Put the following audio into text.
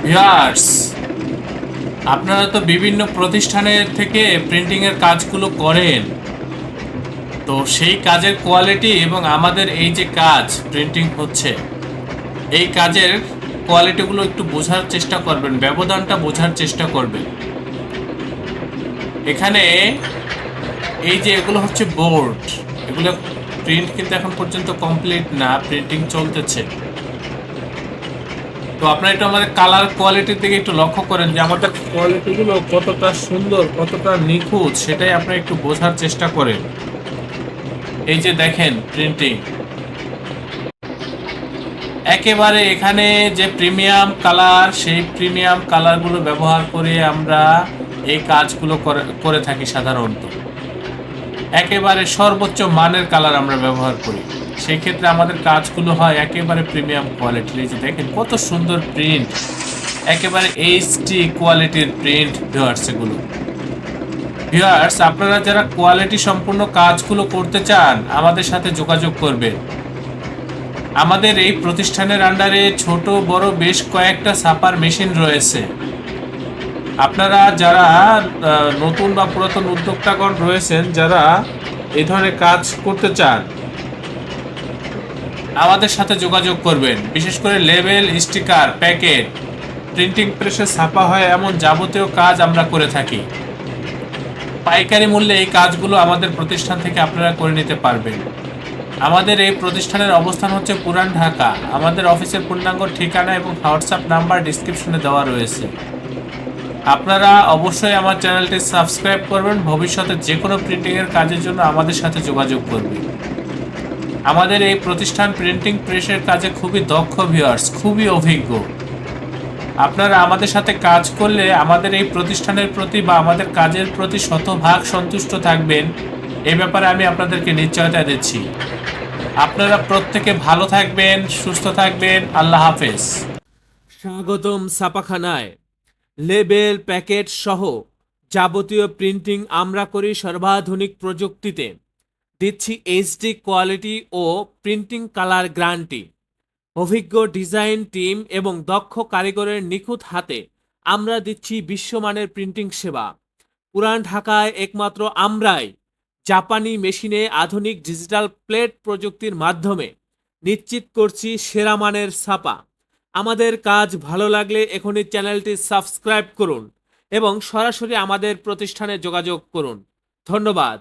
Viewers, আপনারা তো বিভিন্ন প্রতিষ্ঠানের থেকে প্রিন্টিংয়ের কাজগুলো করেন। তো সেই কাজের কোয়ালিটি এবং আমাদের এই যে কাজ প্রিন্টিং হচ্ছে, এই কাজের কোয়ালিটিগুলো একটু বোঝার চেষ্টা করবেন, ব্যবধানটা বোঝার চেষ্টা করবেন। এখানে এই যে এগুলো হচ্ছে বোর্ড, এগুলো প্রিন্ট কিন্তু এখন পর্যন্ত কমপ্লিট না, প্রিন্টিং চলতেছে। তো আপনারা একটু আমাদের কালার কোয়ালিটির দিকে একটু লক্ষ্য করেন যে আমাদের কোয়ালিটিগুলো কতটা সুন্দর, কতটা নিখুঁত, সেটাই আপনারা একটু বোঝার চেষ্টা করেন। এই যে দেখেন প্রিন্টিং, একেবারে এখানে যে প্রিমিয়াম কালার, সেই প্রিমিয়াম কালারগুলো ব্যবহার করে আমরা এই কাজগুলো করে থাকি সাধারণত। একেবারে সর্বোচ্চ মানের কালার আমরা ব্যবহার করি, সেই ক্ষেত্রে আমাদের কাজগুলো হয় একেবারে প্রিমিয়াম কোয়ালিটির। এই যে দেখেন কত সুন্দর প্রিন্ট, একেবারে এইচডি কোয়ালিটির প্রিন্ট ভিউয়ার্স। এগুলো ভিউয়ার্স, আপনারা যারা কোয়ালিটি সম্পূর্ণ কাজগুলো করতে চান আমাদের সাথে যোগাযোগ করবেন। আমাদের এই প্রতিষ্ঠানের আন্ডারে ছোট বড় বেশ কয়েকটা ছাপার মেশিন রয়েছে। আপনারা যারা নতুন বা পুরাতন উদ্যোক্তাগণ রয়েছেন, যারা এই ধরনের কাজ করতে চান আমাদের সাথে যোগাযোগ করবেন। বিশেষ করে লেবেল, স্টিকার, প্যাকেট, প্রিন্টিং প্রেসে ছাপা হয় এমন যাবতীয় কাজ আমরা করে থাকি। পাইকারি মূল্যে এই কাজগুলো আমাদের প্রতিষ্ঠান থেকে আপনারা করে নিতে পারবেন। আমাদের এই প্রতিষ্ঠানের অবস্থান হচ্ছে পুরান ঢাকা। আমাদের অফিসের পূর্ণাঙ্গ ঠিকানা এবং হোয়াটসঅ্যাপ নাম্বার ডিসক্রিপশনে দেওয়া রয়েছে। আপনারা অবশ্যই আমার চ্যানেলটি সাবস্ক্রাইব করবেন। ভবিষ্যতে যে কোনো প্রিন্টিংয়ের কাজের জন্য আমাদের সাথে যোগাযোগ করবেন। আমাদের এই প্রতিষ্ঠান প্রিন্টিং প্রেসের কাজে খুবই দক্ষ ভিউয়ার্স, খুবই অভিজ্ঞ। আপনারা আমাদের সাথে কাজ করলে আমাদের এই প্রতিষ্ঠানের প্রতি বা আমাদের কাজের প্রতি শতভাগ সন্তুষ্ট থাকবেন, এই ব্যাপারে আমি আপনাদেরকে নিশ্চয়তা দিচ্ছি। আপনারা প্রত্যেকে ভালো থাকবেন, সুস্থ থাকবেন। আল্লাহ হাফেজ। স্বাগতম ছাপাখানায়। লেবেল, প্যাকেট সহ যাবতীয় প্রিন্টিং আমরা করি সর্বাধুনিক প্রযুক্তিতে। দিচ্ছি এইচডি কোয়ালিটি ও প্রিন্টিং কালার গ্যারান্টি। অভিজ্ঞ ডিজাইন টিম এবং দক্ষ কারিগরের নিখুঁত হাতে আমরা দিচ্ছি বিশ্বমানের প্রিন্টিং সেবা। পুরান ঢাকায় একমাত্র আমরাই জাপানি মেশিনে আধুনিক ডিজিটাল প্লেট প্রযুক্তির মাধ্যমে নিশ্চিত করছি সেরা মানের ছাপা। আমাদের কাজ ভালো লাগলে এখনই চ্যানেলটি সাবস্ক্রাইব করুন এবং সরাসরি আমাদের প্রতিষ্ঠানে যোগাযোগ করুন। ধন্যবাদ।